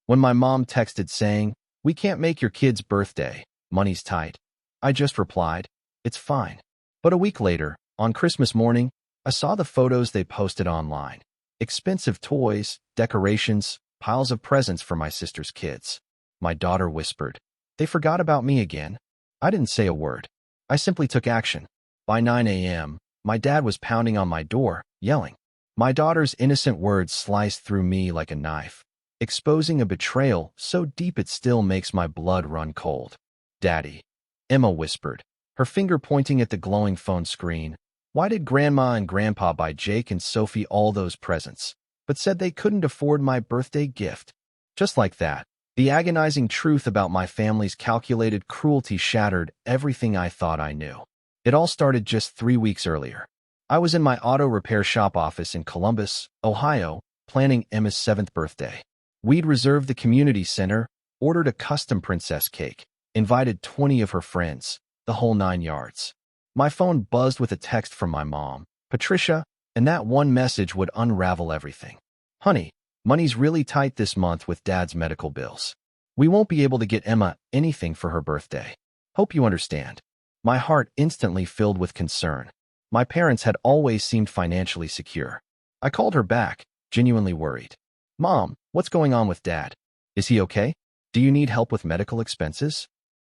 When my mom texted saying, "We can't make your kid's birthday, money's tight," I just replied, "It's fine." But a week later, on Christmas morning, I saw the photos they posted online. Expensive toys, decorations, piles of presents for my sister's kids. My daughter whispered, "They forgot about me again." I didn't say a word. I simply took action. By 9 a.m., my dad was pounding on my door, yelling. My daughter's innocent words sliced through me like a knife, exposing a betrayal so deep it still makes my blood run cold. "Daddy," Emma whispered, her finger pointing at the glowing phone screen. "Why did Grandma and Grandpa buy Jake and Sophie all those presents, but said they couldn't afford my birthday gift?" Just like that, the agonizing truth about my family's calculated cruelty shattered everything I thought I knew. It all started just 3 weeks earlier. I was in my auto repair shop office in Columbus, Ohio, planning Emma's 7th birthday. We'd reserved the community center, ordered a custom princess cake, invited 20 of her friends, the whole 9 yards. My phone buzzed with a text from my mom, Patricia, and that one message would unravel everything. "Honey, money's really tight this month with Dad's medical bills. We won't be able to get Emma anything for her birthday. Hope you understand." My heart instantly filled with concern. My parents had always seemed financially secure. I called her back, genuinely worried. "Mom, what's going on with Dad? Is he okay? Do you need help with medical expenses?"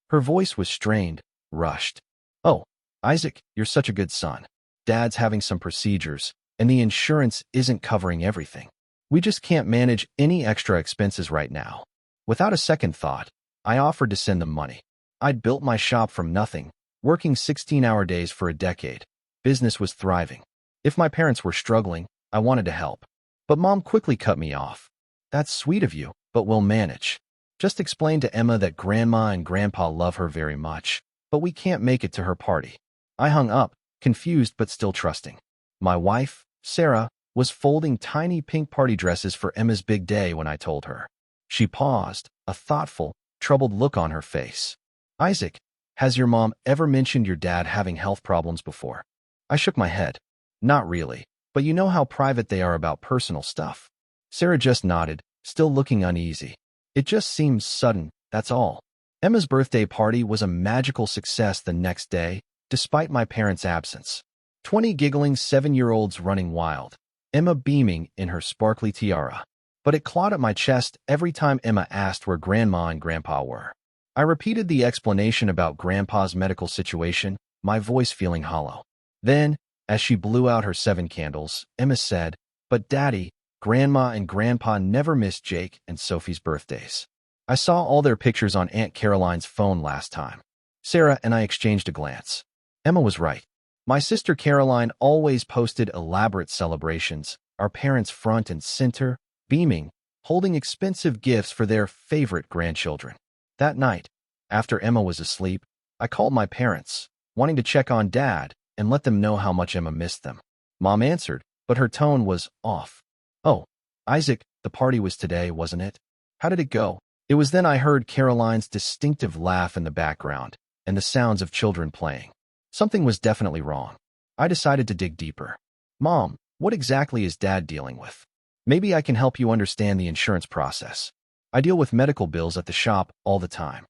Her voice was strained, rushed. "Oh, Isaac, you're such a good son. Dad's having some procedures, and the insurance isn't covering everything. We just can't manage any extra expenses right now." Without a second thought, I offered to send them money. I'd built my shop from nothing, working 16-hour days for a decade. Business was thriving. If my parents were struggling, I wanted to help. But Mom quickly cut me off. "That's sweet of you, but we'll manage. Just explain to Emma that Grandma and Grandpa love her very much, but we can't make it to her party." I hung up, confused but still trusting. My wife, Sarah, was folding tiny pink party dresses for Emma's big day when I told her. She paused, a thoughtful, troubled look on her face. "Isaac, has your mom ever mentioned your dad having health problems before?" I shook my head. "Not really, but you know how private they are about personal stuff." Sarah just nodded, still looking uneasy. "It just seems sudden, that's all." Emma's birthday party was a magical success the next day, despite my parents' absence. 20 giggling 7-year-olds running wild, Emma beaming in her sparkly tiara. But it clawed at my chest every time Emma asked where Grandma and Grandpa were. I repeated the explanation about Grandpa's medical situation, my voice feeling hollow. Then, as she blew out her 7 candles, Emma said, "But Daddy, Grandma and Grandpa never missed Jake and Sophie's birthdays. I saw all their pictures on Aunt Caroline's phone last time." Sarah and I exchanged a glance. Emma was right. My sister Caroline always posted elaborate celebrations, our parents front and center, beaming, holding expensive gifts for their favorite grandchildren. That night, after Emma was asleep, I called my parents, wanting to check on Dad and let them know how much Emma missed them. Mom answered, but her tone was off. "Oh, Isaac, the party was today, wasn't it? How did it go?" It was then I heard Caroline's distinctive laugh in the background and the sounds of children playing. Something was definitely wrong. I decided to dig deeper. "Mom, what exactly is Dad dealing with? Maybe I can help you understand the insurance process. I deal with medical bills at the shop all the time."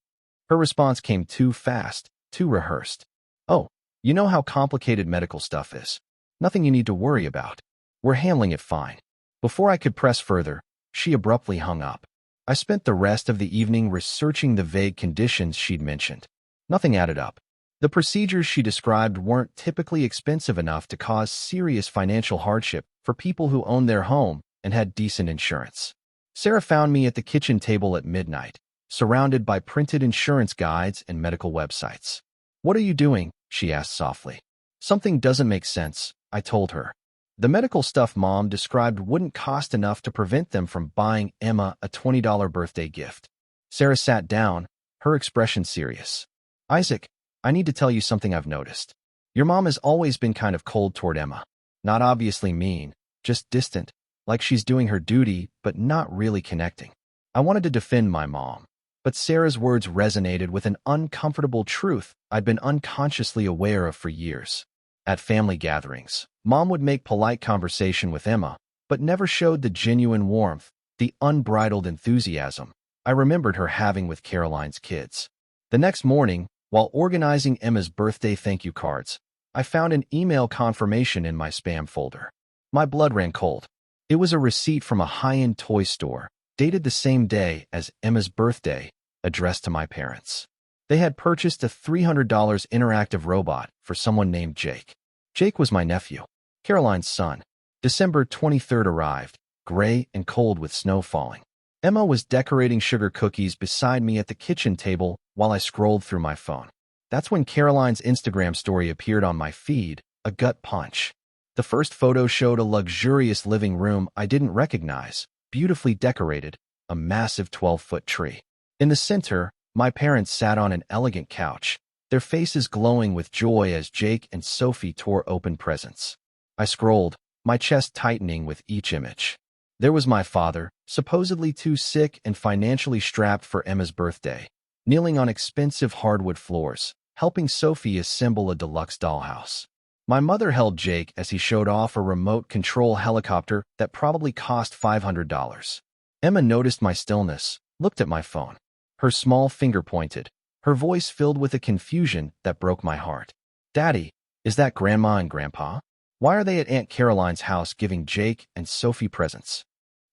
Her response came too fast, too rehearsed. "Oh, you know how complicated medical stuff is. Nothing you need to worry about. We're handling it fine." Before I could press further, she abruptly hung up. I spent the rest of the evening researching the vague conditions she'd mentioned. Nothing added up. The procedures she described weren't typically expensive enough to cause serious financial hardship for people who owned their home and had decent insurance. Sarah found me at the kitchen table at midnight, surrounded by printed insurance guides and medical websites. "What are you doing?" she asked softly. "Something doesn't make sense," I told her. The medical stuff Mom described wouldn't cost enough to prevent them from buying Emma a $20 birthday gift. Sarah sat down, her expression serious. "Isaac, I need to tell you something I've noticed. Your mom has always been kind of cold toward Emma. Not obviously mean, just distant, like she's doing her duty, but not really connecting." I wanted to defend my mom, but Sarah's words resonated with an uncomfortable truth I'd been unconsciously aware of for years. At family gatherings, Mom would make polite conversation with Emma, but never showed the genuine warmth, the unbridled enthusiasm I remembered her having with Caroline's kids. The next morning, while organizing Emma's birthday thank you cards, I found an email confirmation in my spam folder. My blood ran cold. It was a receipt from a high-end toy store, dated the same day as Emma's birthday, addressed to my parents. They had purchased a $300 interactive robot for someone named Jake. Jake was my nephew, Caroline's son. December 23rd arrived, gray and cold with snow falling. Emma was decorating sugar cookies beside me at the kitchen table while I scrolled through my phone. That's when Caroline's Instagram story appeared on my feed, a gut punch. The first photo showed a luxurious living room I didn't recognize, beautifully decorated, a massive 12-foot tree. In the center, my parents sat on an elegant couch, their faces glowing with joy as Jake and Sophie tore open presents. I scrolled, my chest tightening with each image. There was my father, supposedly too sick and financially strapped for Emma's birthday, kneeling on expensive hardwood floors, helping Sophie assemble a deluxe dollhouse. My mother held Jake as he showed off a remote control helicopter that probably cost $500. Emma noticed my stillness, looked at my phone. Her small finger pointed, her voice filled with a confusion that broke my heart. "Daddy, is that Grandma and Grandpa? Why are they at Aunt Caroline's house giving Jake and Sophie presents?"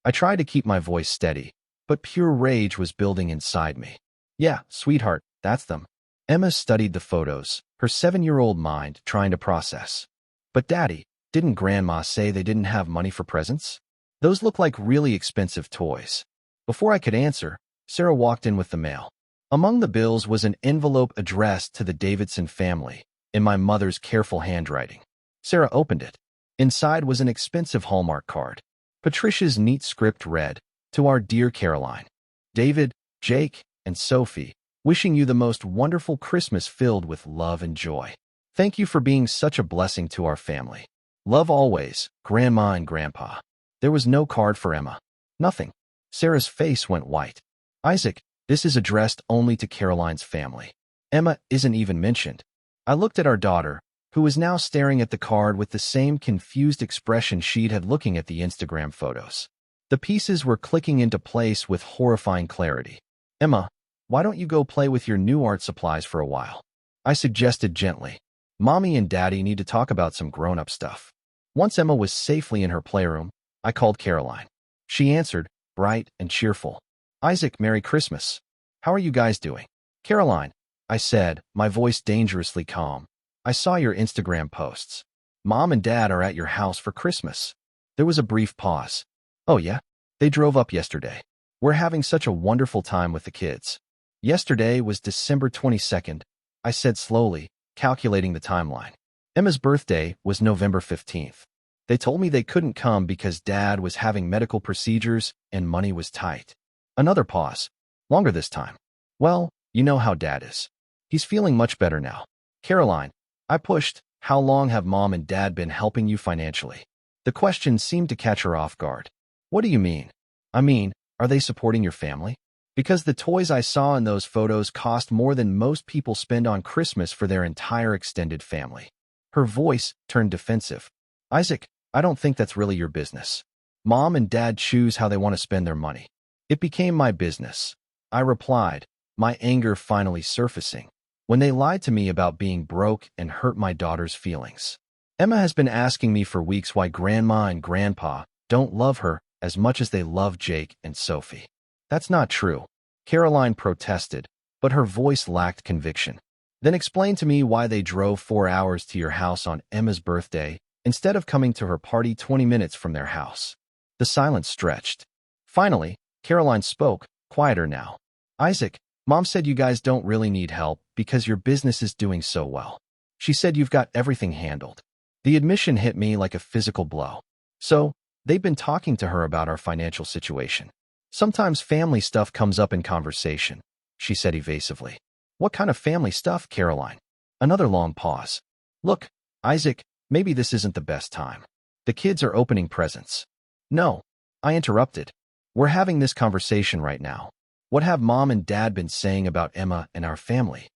I tried to keep my voice steady, but pure rage was building inside me. "Yeah, sweetheart, that's them." Emma studied the photos, her 7-year-old mind trying to process. "But Daddy, didn't Grandma say they didn't have money for presents? Those look like really expensive toys." Before I could answer, Sarah walked in with the mail. Among the bills was an envelope addressed to the Davidson family, in my mother's careful handwriting. Sarah opened it. Inside was an expensive Hallmark card. Patricia's neat script read, "To our dear Caroline, David, Jake, and Sophie, wishing you the most wonderful Christmas filled with love and joy. Thank you for being such a blessing to our family. Love always, Grandma and Grandpa." There was no card for Emma. Nothing. Sarah's face went white. "Isaac, this is addressed only to Caroline's family. Emma isn't even mentioned." I looked at our daughter, who was now staring at the card with the same confused expression she'd had looking at the Instagram photos. The pieces were clicking into place with horrifying clarity. "Emma, why don't you go play with your new art supplies for a while?" I suggested gently. "Mommy and Daddy need to talk about some grown-up stuff." Once Emma was safely in her playroom, I called Caroline. She answered, bright and cheerful. "Isaac, Merry Christmas. How are you guys doing?" "Caroline," I said, my voice dangerously calm, "I saw your Instagram posts. Mom and Dad are at your house for Christmas." There was a brief pause. "Oh yeah? They drove up yesterday. We're having such a wonderful time with the kids." Yesterday was December 22nd, I said slowly, calculating the timeline. Emma's birthday was November 15th. They told me they couldn't come because Dad was having medical procedures and money was tight. Another pause. Longer this time. "Well, you know how Dad is. He's feeling much better now." "Caroline," I pushed, "how long have Mom and Dad been helping you financially?" The question seemed to catch her off guard. "What do you mean?" "I mean, are they supporting your family? Because the toys I saw in those photos cost more than most people spend on Christmas for their entire extended family." Her voice turned defensive. "Isaac, I don't think that's really your business. Mom and Dad choose how they want to spend their money." "It became my business," I replied, my anger finally surfacing, "when they lied to me about being broke and hurt my daughter's feelings. Emma has been asking me for weeks why Grandma and Grandpa don't love her as much as they love Jake and Sophie." "That's not true," Caroline protested, but her voice lacked conviction. "Then explain to me why they drove 4 hours to your house on Emma's birthday instead of coming to her party 20 minutes from their house." The silence stretched. Finally, Caroline spoke, quieter now. "Isaac, Mom said you guys don't really need help because your business is doing so well. She said you've got everything handled." The admission hit me like a physical blow. "So, they've been talking to her about our financial situation. Sometimes family stuff comes up in conversation," she said evasively. "What kind of family stuff, Caroline?" Another long pause. "Look, Isaac, maybe this isn't the best time. The kids are opening presents." "No," I interrupted. "We're having this conversation right now. What have Mom and Dad been saying about Emma and our family?"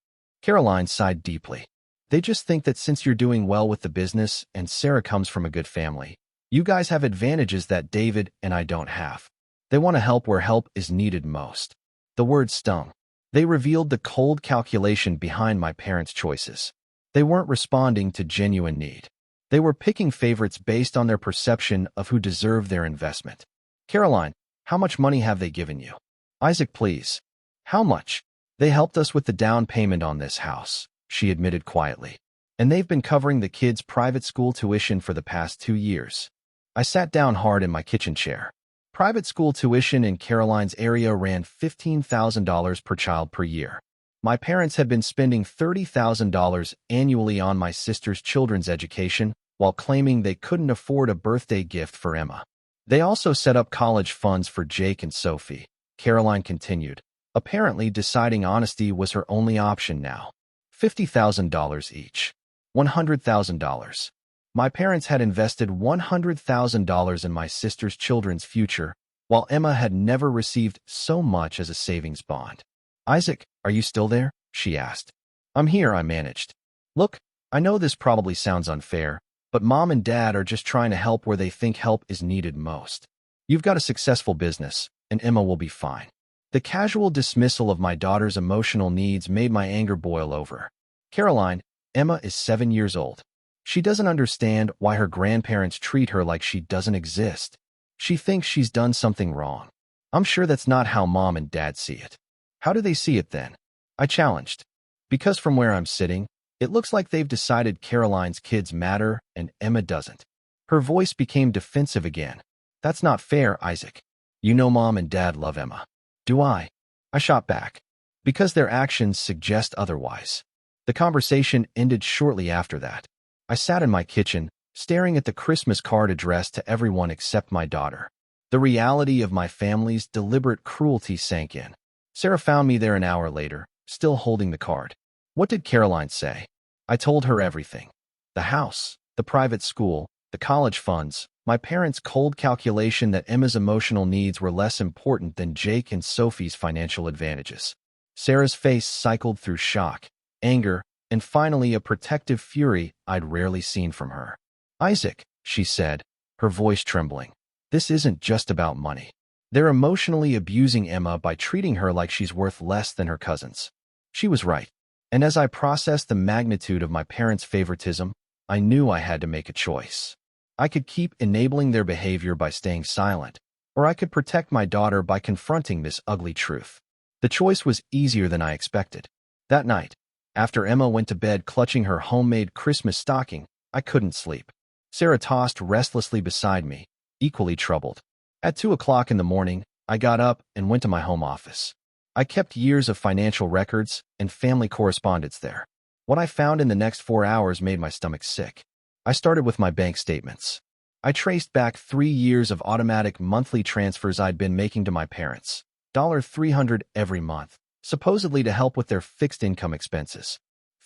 Caroline sighed deeply. "They just think that since you're doing well with the business and Sarah comes from a good family, you guys have advantages that David and I don't have. They want to help where help is needed most. The word stung. They revealed the cold calculation behind my parents' choices. They weren't responding to genuine need. They were picking favorites based on their perception of who deserved their investment. Caroline, how much money have they given you? Isaac, please. How much? They helped us with the down payment on this house, she admitted quietly. And they've been covering the kids' private school tuition for the past 2 years. I sat down hard in my kitchen chair. Private school tuition in Caroline's area ran $15,000 per child per year. My parents had been spending $30,000 annually on my sister's children's education while claiming they couldn't afford a birthday gift for Emma. They also set up college funds for Jake and Sophie, Caroline continued, apparently deciding honesty was her only option now. $50,000 each. $100,000. My parents had invested $100,000 in my sister's children's future, while Emma had never received so much as a savings bond. Isaac, are you still there? She asked. I'm here, I managed. Look, I know this probably sounds unfair, but Mom and Dad are just trying to help where they think help is needed most. You've got a successful business, and Emma will be fine. The casual dismissal of my daughter's emotional needs made my anger boil over. Caroline, Emma is 7 years old. She doesn't understand why her grandparents treat her like she doesn't exist. She thinks she's done something wrong. I'm sure that's not how Mom and Dad see it. How do they see it then? I challenged. Because from where I'm sitting, it looks like they've decided Caroline's kids matter and Emma doesn't. Her voice became defensive again. That's not fair, Isaac. You know Mom and Dad love Emma. Do I? I shot back. Because their actions suggest otherwise. The conversation ended shortly after that. I sat in my kitchen, staring at the Christmas card addressed to everyone except my daughter. The reality of my family's deliberate cruelty sank in. Sarah found me there an hour later, still holding the card. What did Caroline say? I told her everything. The house, the private school, the college funds, my parents' cold calculation that Emma's emotional needs were less important than Jake and Sophie's financial advantages. Sarah's face cycled through shock, anger, and finally a protective fury I'd rarely seen from her. Isaac, she said, her voice trembling, this isn't just about money. They're emotionally abusing Emma by treating her like she's worth less than her cousins. She was right. And as I processed the magnitude of my parents' favoritism, I knew I had to make a choice. I could keep enabling their behavior by staying silent, or I could protect my daughter by confronting this ugly truth. The choice was easier than I expected. That night, after Emma went to bed clutching her homemade Christmas stocking, I couldn't sleep. Sarah tossed restlessly beside me, equally troubled. At 2 o'clock in the morning, I got up and went to my home office. I kept years of financial records and family correspondence there. What I found in the next 4 hours made my stomach sick. I started with my bank statements. I traced back 3 years of automatic monthly transfers I'd been making to my parents. $300 every month, supposedly to help with their fixed income expenses.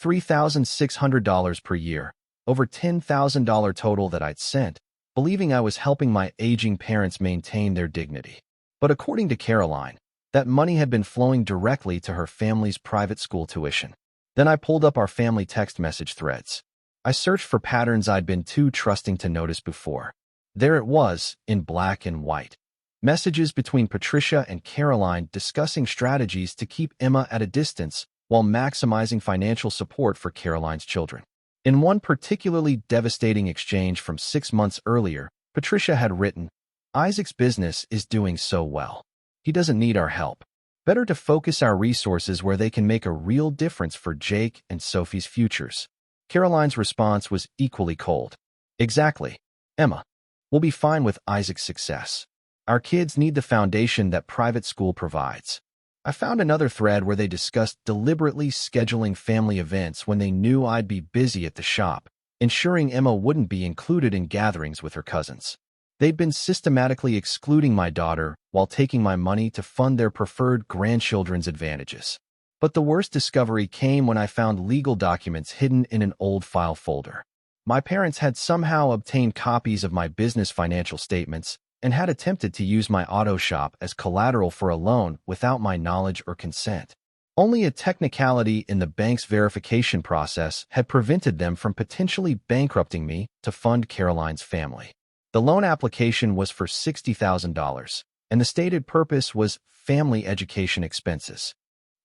$3,600 per year, over $10,000 total that I'd sent, believing I was helping my aging parents maintain their dignity. But according to Caroline, that money had been flowing directly to her family's private school tuition. Then I pulled up our family text message threads. I searched for patterns I'd been too trusting to notice before. There it was, in black and white. Messages between Patricia and Caroline discussing strategies to keep Emma at a distance while maximizing financial support for Caroline's children. In one particularly devastating exchange from 6 months earlier, Patricia had written, Isaac's business is doing so well. He doesn't need our help. Better to focus our resources where they can make a real difference for Jake and Sophie's futures. Caroline's response was equally cold. Exactly. Emma. We'll be fine with Isaac's success. Our kids need the foundation that private school provides. I found another thread where they discussed deliberately scheduling family events when they knew I'd be busy at the shop, ensuring Emma wouldn't be included in gatherings with her cousins. They'd been systematically excluding my daughter while taking my money to fund their preferred grandchildren's advantages. But the worst discovery came when I found legal documents hidden in an old file folder. My parents had somehow obtained copies of my business financial statements and had attempted to use my auto shop as collateral for a loan without my knowledge or consent. Only a technicality in the bank's verification process had prevented them from potentially bankrupting me to fund Caroline's family. The loan application was for $60,000, and the stated purpose was family education expenses.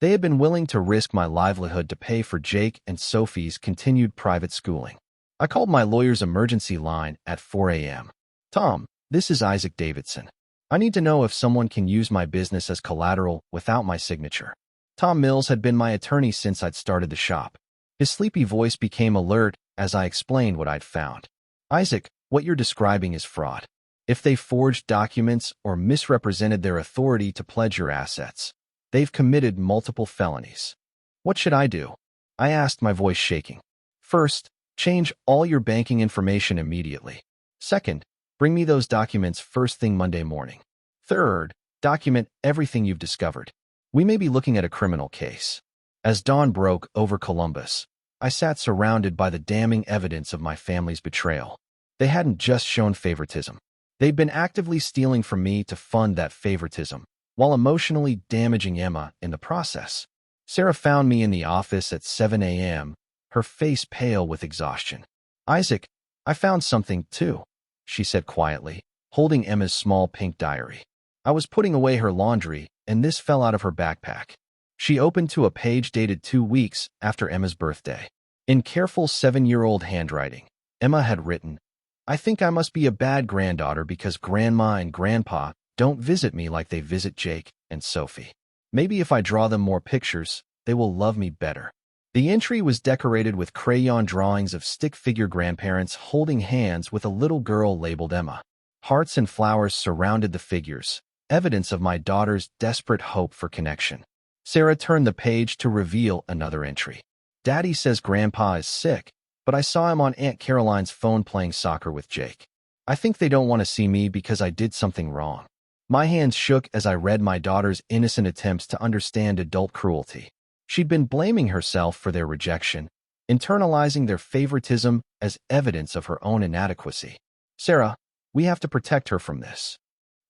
They had been willing to risk my livelihood to pay for Jake and Sophie's continued private schooling. I called my lawyer's emergency line at 4 a.m. Tom, this is Isaac Davidson. I need to know if someone can use my business as collateral without my signature. Tom Mills had been my attorney since I'd started the shop. His sleepy voice became alert as I explained what I'd found. Isaac, what you're describing is fraud. If they forged documents or misrepresented their authority to pledge your assets, they've committed multiple felonies. What should I do? I asked, my voice shaking. First, change all your banking information immediately. Second, bring me those documents first thing Monday morning. Third, document everything you've discovered. We may be looking at a criminal case. As dawn broke over Columbus, I sat surrounded by the damning evidence of my family's betrayal. They hadn't just shown favoritism. They'd been actively stealing from me to fund that favoritism, while emotionally damaging Emma in the process. Sarah found me in the office at 7 a.m., her face pale with exhaustion. Isaac, I found something too, she said quietly, holding Emma's small pink diary. I was putting away her laundry, and this fell out of her backpack. She opened to a page dated 2 weeks after Emma's birthday. In careful 7-year-old handwriting, Emma had written, I think I must be a bad granddaughter because Grandma and Grandpa don't visit me like they visit Jake and Sophie. Maybe if I draw them more pictures, they will love me better. The entry was decorated with crayon drawings of stick-figure grandparents holding hands with a little girl labeled Emma. Hearts and flowers surrounded the figures, evidence of my daughter's desperate hope for connection. Sarah turned the page to reveal another entry. Daddy says Grandpa is sick, but I saw him on Aunt Caroline's phone playing soccer with Jake. I think they don't want to see me because I did something wrong. My hands shook as I read my daughter's innocent attempts to understand adult cruelty. She'd been blaming herself for their rejection, internalizing their favoritism as evidence of her own inadequacy. Sarah, we have to protect her from this.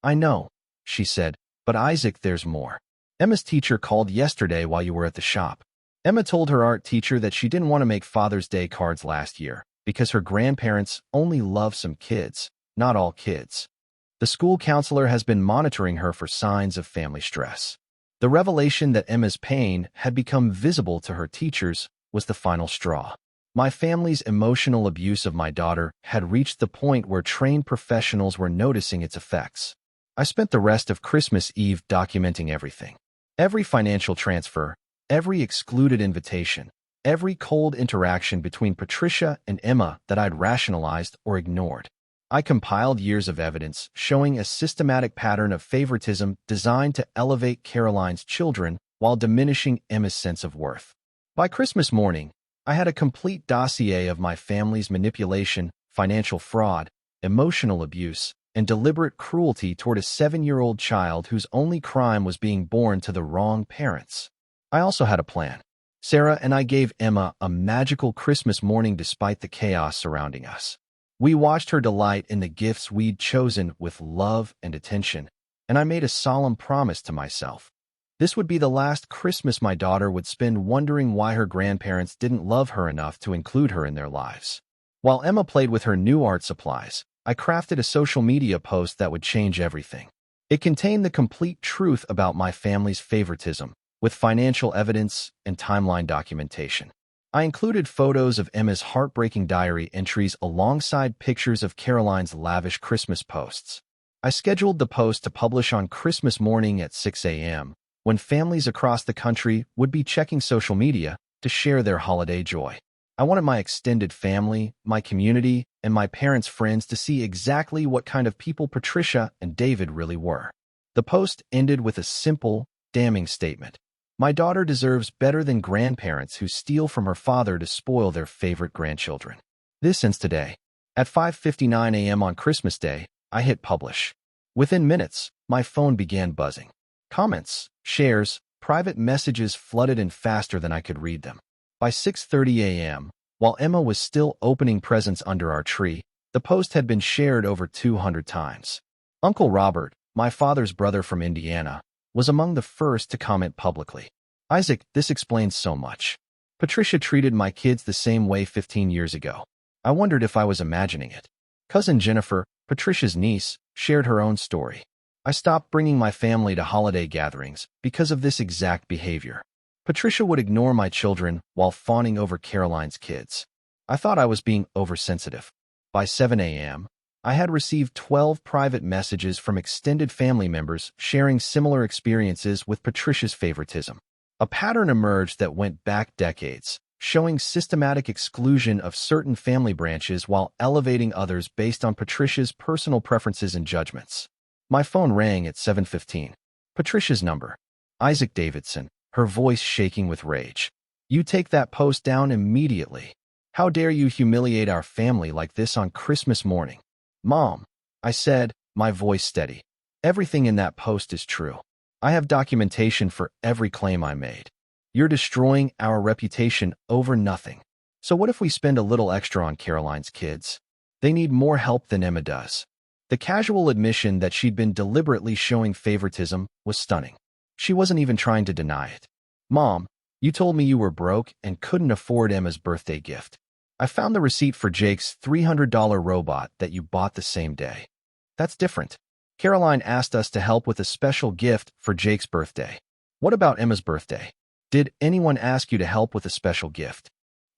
I know, she said, but Isaac, there's more. Emma's teacher called yesterday while you were at the shop. Emma told her art teacher that she didn't want to make Father's Day cards last year because her grandparents only love some kids, not all kids. The school counselor has been monitoring her for signs of family stress. The revelation that Emma's pain had become visible to her teachers was the final straw. My family's emotional abuse of my daughter had reached the point where trained professionals were noticing its effects. I spent the rest of Christmas Eve documenting everything. Every financial transfer, every excluded invitation, every cold interaction between Patricia and Emma that I'd rationalized or ignored. I compiled years of evidence showing a systematic pattern of favoritism designed to elevate Caroline's children while diminishing Emma's sense of worth. By Christmas morning, I had a complete dossier of my family's manipulation, financial fraud, emotional abuse, and deliberate cruelty toward a 7-year-old child whose only crime was being born to the wrong parents. I also had a plan. Sarah and I gave Emma a magical Christmas morning despite the chaos surrounding us. We watched her delight in the gifts we'd chosen with love and attention, and I made a solemn promise to myself. This would be the last Christmas my daughter would spend wondering why her grandparents didn't love her enough to include her in their lives. While Emma played with her new art supplies, I crafted a social media post that would change everything. It contained the complete truth about my family's favoritism, with financial evidence and timeline documentation. I included photos of Emma's heartbreaking diary entries alongside pictures of Caroline's lavish Christmas posts. I scheduled the post to publish on Christmas morning at 6 a.m., when families across the country would be checking social media to share their holiday joy. I wanted my extended family, my community, and my parents' friends to see exactly what kind of people Patricia and David really were. The post ended with a simple, damning statement. My daughter deserves better than grandparents who steal from her father to spoil their favorite grandchildren. This ends today. At 5:59 a.m. on Christmas Day, I hit publish. Within minutes, my phone began buzzing. Comments, shares, private messages flooded in faster than I could read them. By 6:30 a.m., while Emma was still opening presents under our tree, the post had been shared over 200 times. Uncle Robert, my father's brother from Indiana, was among the first to comment publicly. Isaac, this explains so much. Patricia treated my kids the same way 15 years ago. I wondered if I was imagining it. Cousin Jennifer, Patricia's niece, shared her own story. I stopped bringing my family to holiday gatherings because of this exact behavior. Patricia would ignore my children while fawning over Caroline's kids. I thought I was being oversensitive. By 7 a.m., I had received 12 private messages from extended family members sharing similar experiences with Patricia's favoritism. A pattern emerged that went back decades, showing systematic exclusion of certain family branches while elevating others based on Patricia's personal preferences and judgments. My phone rang at 7:15. Patricia's number. Isaac Davidson, her voice shaking with rage. You take that post down immediately. How dare you humiliate our family like this on Christmas morning? Mom, I said, my voice steady. Everything in that post is true. I have documentation for every claim I made. You're destroying our reputation over nothing. So what if we spend a little extra on Caroline's kids? They need more help than Emma does. The casual admission that she'd been deliberately showing favoritism was stunning. She wasn't even trying to deny it. Mom, you told me you were broke and couldn't afford Emma's birthday gift. I found the receipt for Jake's $300 robot that you bought the same day. That's different. Caroline asked us to help with a special gift for Jake's birthday. What about Emma's birthday? Did anyone ask you to help with a special gift?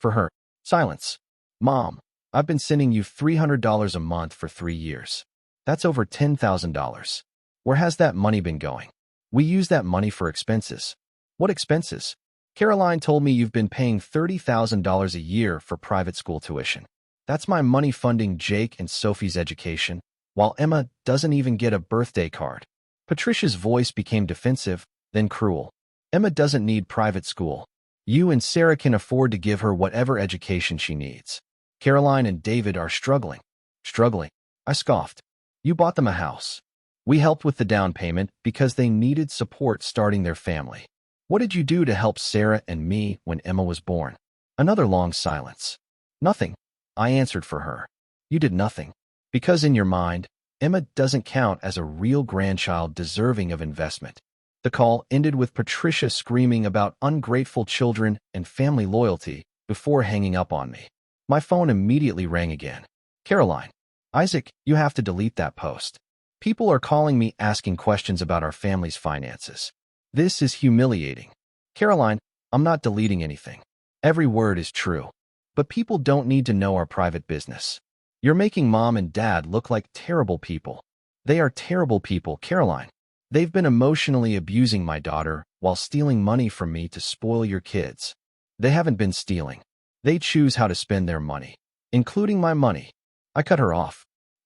For her. Silence. Mom, I've been sending you $300 a month for 3 years. That's over $10,000. Where has that money been going? We use that money for expenses. What expenses? Caroline told me you've been paying $30,000 a year for private school tuition. That's my money funding Jake and Sophie's education, while Emma doesn't even get a birthday card. Patricia's voice became defensive, then cruel. Emma doesn't need private school. You and Sarah can afford to give her whatever education she needs. Caroline and David are struggling. Struggling? I scoffed. You bought them a house. We helped with the down payment because they needed support starting their family. What did you do to help Sarah and me when Emma was born? Another long silence. Nothing. I answered for her. You did nothing. Because in your mind, Emma doesn't count as a real grandchild deserving of investment. The call ended with Patricia screaming about ungrateful children and family loyalty before hanging up on me. My phone immediately rang again. Caroline. Isaac, you have to delete that post. People are calling me asking questions about our family's finances. This is humiliating. Caroline, I'm not deleting anything. Every word is true. But people don't need to know our private business. You're making Mom and Dad look like terrible people. They are terrible people, Caroline. They've been emotionally abusing my daughter while stealing money from me to spoil your kids. They haven't been stealing. They choose how to spend their money, including my money. I cut her off.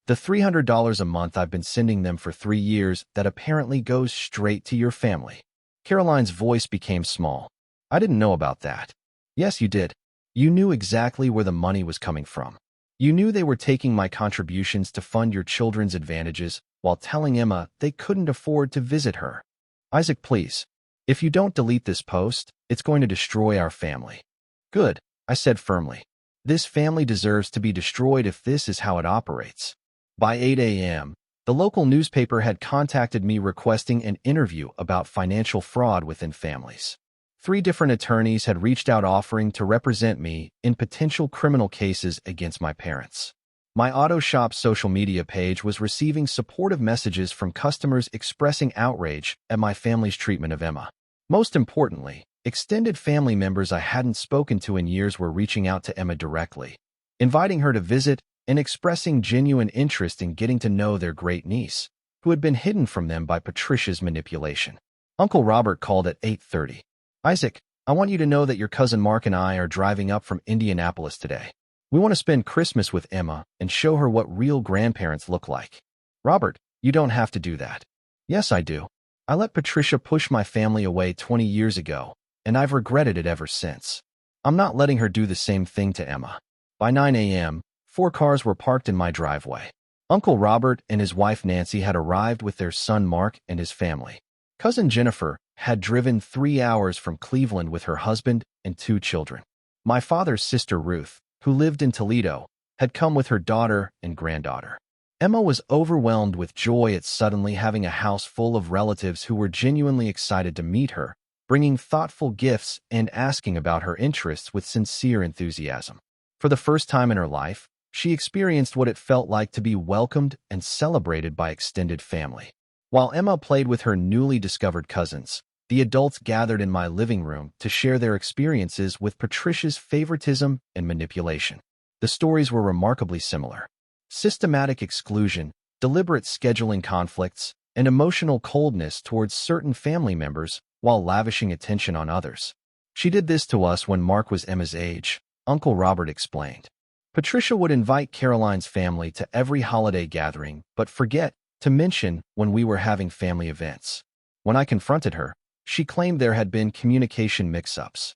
The $300 a month I've been sending them for 3 years that apparently goes straight to your family. Caroline's voice became small. I didn't know about that. Yes, you did. You knew exactly where the money was coming from. You knew they were taking my contributions to fund your children's advantages while telling Emma they couldn't afford to visit her. Isaac, please. If you don't delete this post, it's going to destroy our family. Good, I said firmly. This family deserves to be destroyed if this is how it operates. By 8 a.m., the local newspaper had contacted me requesting an interview about financial fraud within families. 3 different attorneys had reached out offering to represent me in potential criminal cases against my parents. My auto shop social media page was receiving supportive messages from customers expressing outrage at my family's treatment of Emma. Most importantly, extended family members I hadn't spoken to in years were reaching out to Emma directly, inviting her to visit and expressing genuine interest in getting to know their great niece, who had been hidden from them by Patricia's manipulation. Uncle Robert called at 8:30. Isaac, I want you to know that your cousin Mark and I are driving up from Indianapolis today. We want to spend Christmas with Emma and show her what real grandparents look like. Robert, you don't have to do that. Yes, I do. I let Patricia push my family away 20 years ago, and I've regretted it ever since. I'm not letting her do the same thing to Emma. By 9 a.m., 4 cars were parked in my driveway. Uncle Robert and his wife Nancy had arrived with their son Mark and his family. Cousin Jennifer had driven 3 hours from Cleveland with her husband and 2 children. My father's sister Ruth, who lived in Toledo, had come with her daughter and granddaughter. Emma was overwhelmed with joy at suddenly having a house full of relatives who were genuinely excited to meet her, bringing thoughtful gifts and asking about her interests with sincere enthusiasm. For the first time in her life, she experienced what it felt like to be welcomed and celebrated by extended family. While Emma played with her newly discovered cousins, the adults gathered in my living room to share their experiences with Patricia's favoritism and manipulation. The stories were remarkably similar. Systematic exclusion, deliberate scheduling conflicts, and emotional coldness towards certain family members while lavishing attention on others. She did this to us when Mark was Emma's age, Uncle Robert explained. Patricia would invite Caroline's family to every holiday gathering, but forget to mention when we were having family events. When I confronted her, she claimed there had been communication mix-ups.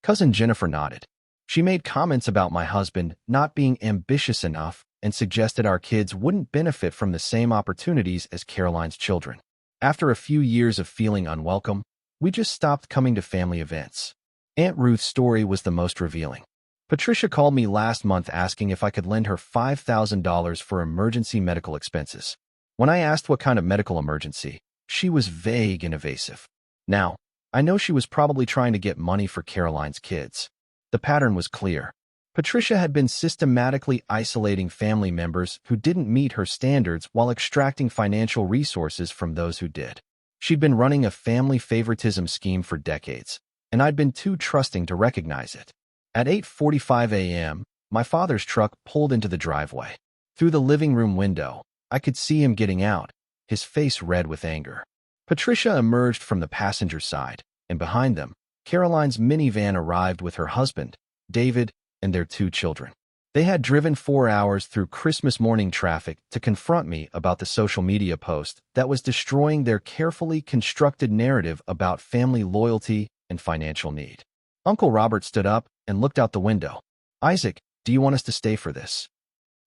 Cousin Jennifer nodded. She made comments about my husband not being ambitious enough and suggested our kids wouldn't benefit from the same opportunities as Caroline's children. After a few years of feeling unwelcome, we just stopped coming to family events. Aunt Ruth's story was the most revealing. Patricia called me last month asking if I could lend her $5,000 for emergency medical expenses. When I asked what kind of medical emergency, she was vague and evasive. Now, I know she was probably trying to get money for Caroline's kids. The pattern was clear. Patricia had been systematically isolating family members who didn't meet her standards while extracting financial resources from those who did. She'd been running a family favoritism scheme for decades, and I'd been too trusting to recognize it. At 8:45 a.m., my father's truck pulled into the driveway. Through the living room window, I could see him getting out, his face red with anger. Patricia emerged from the passenger side, and behind them, Caroline's minivan arrived with her husband, David, and their 2 children. They had driven 4 hours through Christmas morning traffic to confront me about the social media post that was destroying their carefully constructed narrative about family loyalty and financial need. Uncle Robert stood up and looked out the window. "Isaac, do you want us to stay for this?"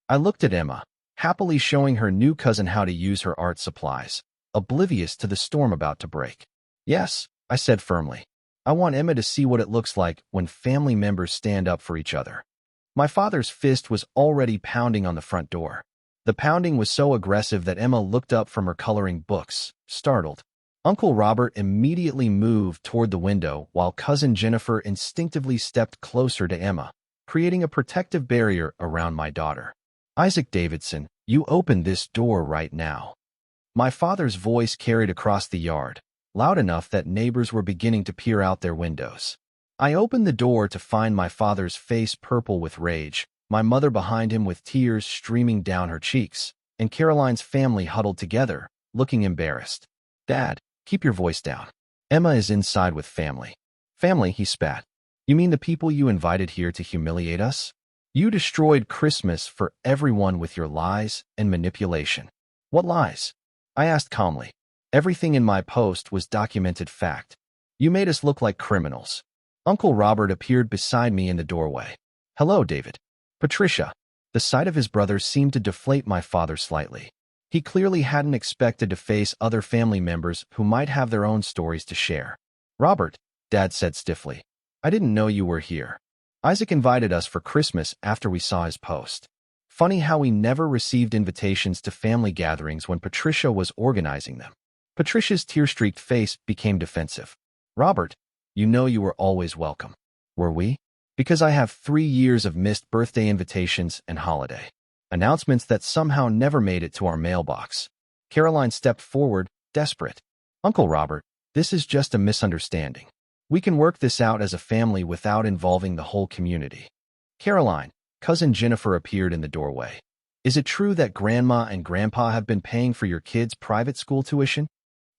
I looked at Emma, happily showing her new cousin how to use her art supplies, oblivious to the storm about to break. "Yes," I said firmly. "I want Emma to see what it looks like when family members stand up for each other." My father's fist was already pounding on the front door. The pounding was so aggressive that Emma looked up from her coloring books, startled. Uncle Robert immediately moved toward the window while Cousin Jennifer instinctively stepped closer to Emma, creating a protective barrier around my daughter. "Isaac Davidson, you open this door right now." My father's voice carried across the yard, loud enough that neighbors were beginning to peer out their windows. I opened the door to find my father's face purple with rage, my mother behind him with tears streaming down her cheeks, and Caroline's family huddled together, looking embarrassed. "Dad, keep your voice down. Emma is inside with family." "Family," he spat. "You mean the people you invited here to humiliate us? You destroyed Christmas for everyone with your lies and manipulation." "What lies?" I asked calmly. "Everything in my post was documented fact. You made us look like criminals." Uncle Robert appeared beside me in the doorway. "Hello, David." "Patricia." The sight of his brother seemed to deflate my father slightly. He clearly hadn't expected to face other family members who might have their own stories to share. "Robert," Dad said stiffly, "I didn't know you were here. Isaac invited us for Christmas after we saw his post. Funny how we never received invitations to family gatherings when Patricia was organizing them." Patricia's tear-streaked face became defensive. "Robert, you know you were always welcome." "Were we?" "Because I have 3 years of missed birthday invitations and holiday announcements that somehow never made it to our mailbox." Caroline stepped forward, desperate. "Uncle Robert, this is just a misunderstanding. We can work this out as a family without involving the whole community." "Caroline," Cousin Jennifer appeared in the doorway. "Is it true that Grandma and Grandpa have been paying for your kids' private school tuition?"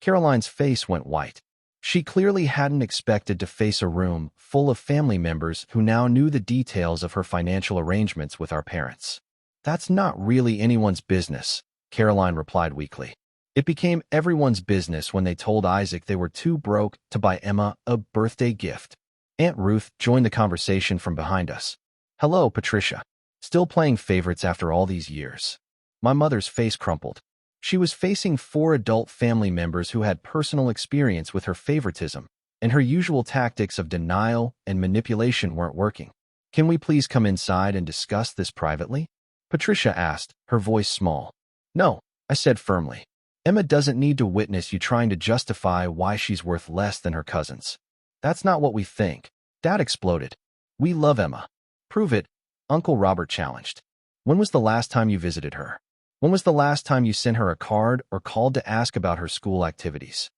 Caroline's face went white. She clearly hadn't expected to face a room full of family members who now knew the details of her financial arrangements with our parents. "That's not really anyone's business," Caroline replied weakly. "It became everyone's business when they told Isaac they were too broke to buy Emma a birthday gift." Aunt Ruth joined the conversation from behind us. "Hello, Patricia. Still playing favorites after all these years?" My mother's face crumpled. She was facing 4 adult family members who had personal experience with her favoritism, and her usual tactics of denial and manipulation weren't working. "Can we please come inside and discuss this privately?" Patricia asked, her voice small. "No," I said firmly. "Emma doesn't need to witness you trying to justify why she's worth less than her cousins." "That's not what we think," Dad exploded. "We love Emma." "Prove it," Uncle Robert challenged. "When was the last time you visited her?" When was the last time you sent her a card or called to ask about her school activities?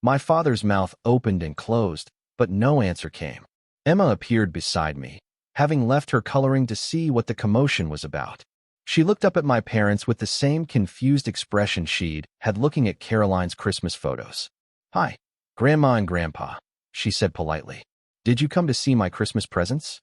My father's mouth opened and closed, but no answer came. Emma appeared beside me, having left her coloring to see what the commotion was about. She looked up at my parents with the same confused expression she'd had looking at Caroline's Christmas photos. "Hi, Grandma and Grandpa," she said politely. "Did you come to see my Christmas presents?"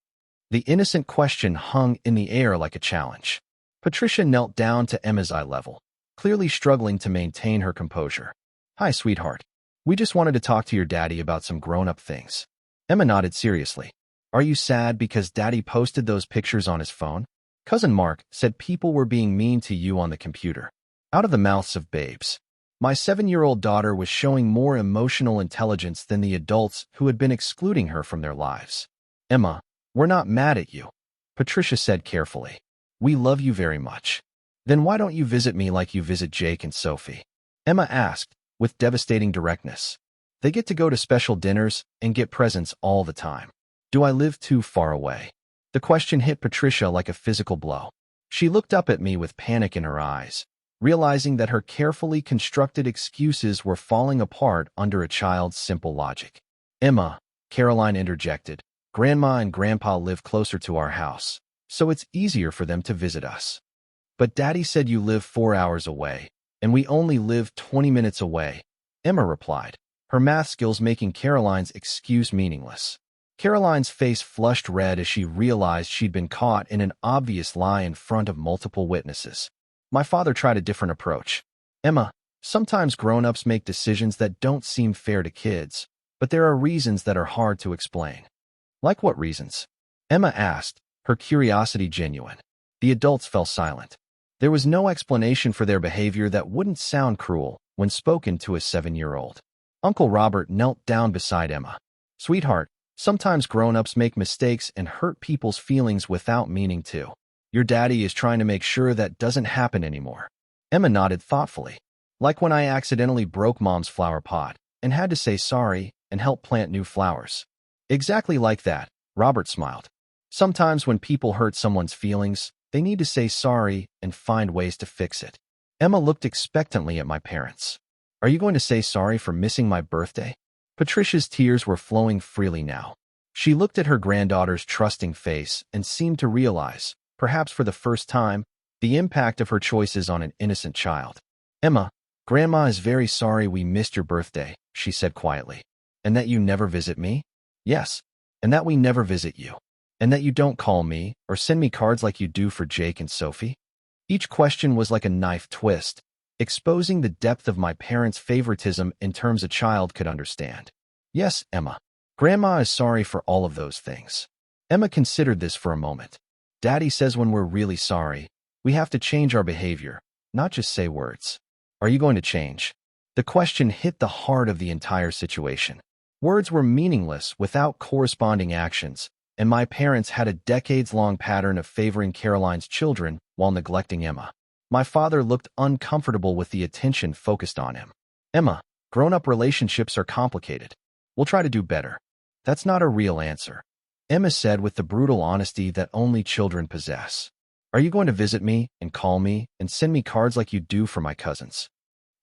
The innocent question hung in the air like a challenge. Patricia knelt down to Emma's eye level, clearly struggling to maintain her composure. "Hi, sweetheart. We just wanted to talk to your daddy about some grown-up things." Emma nodded seriously. "Are you sad because Daddy posted those pictures on his phone? Cousin Mark said people were being mean to you on the computer." Out of the mouths of babes. My 7-year-old daughter was showing more emotional intelligence than the adults who had been excluding her from their lives. "Emma, we're not mad at you," Patricia said carefully. "We love you very much." "Then why don't you visit me like you visit Jake and Sophie?" Emma asked, with devastating directness. "They get to go to special dinners and get presents all the time. Do I live too far away?" The question hit Patricia like a physical blow. She looked up at me with panic in her eyes, realizing that her carefully constructed excuses were falling apart under a child's simple logic. "Emma," Caroline interjected, "Grandma and Grandpa live closer to our house, so it's easier for them to visit us." "But Daddy said you live 4 hours away, and we only live 20 minutes away," Emma replied, her math skills making Caroline's excuse meaningless. Caroline's face flushed red as she realized she'd been caught in an obvious lie in front of multiple witnesses. My father tried a different approach. "Emma, sometimes grown-ups make decisions that don't seem fair to kids, but there are reasons that are hard to explain." "Like what reasons?" Emma asked, her curiosity genuine. The adults fell silent. There was no explanation for their behavior that wouldn't sound cruel when spoken to a 7-year-old. Uncle Robert knelt down beside Emma. "Sweetheart, sometimes grown-ups make mistakes and hurt people's feelings without meaning to. Your daddy is trying to make sure that doesn't happen anymore." Emma nodded thoughtfully. "Like when I accidentally broke Mom's flower pot and had to say sorry and help plant new flowers." "Exactly like that," Robert smiled. "Sometimes when people hurt someone's feelings, they need to say sorry and find ways to fix it." Emma looked expectantly at my parents. "Are you going to say sorry for missing my birthday?" Patricia's tears were flowing freely now. She looked at her granddaughter's trusting face and seemed to realize, perhaps for the first time, the impact of her choices on an innocent child. "Emma, Grandma is very sorry we missed your birthday," she said quietly. "And that you never visit me?" "Yes. And that we never visit you. And that you don't call me or send me cards like you do for Jake and Sophie?" Each question was like a knife twist, exposing the depth of my parents' favoritism in terms a child could understand. "Yes, Emma. Grandma is sorry for all of those things." Emma considered this for a moment. "Daddy says when we're really sorry, we have to change our behavior, not just say words." "Are you going to change?" The question hit the heart of the entire situation. Words were meaningless without corresponding actions, and my parents had a decades-long pattern of favoring Caroline's children while neglecting Emma. My father looked uncomfortable with the attention focused on him. "Emma, grown-up relationships are complicated. We'll try to do better." "That's not a real answer," Emma said with the brutal honesty that only children possess. "Are you going to visit me and call me and send me cards like you do for my cousins?"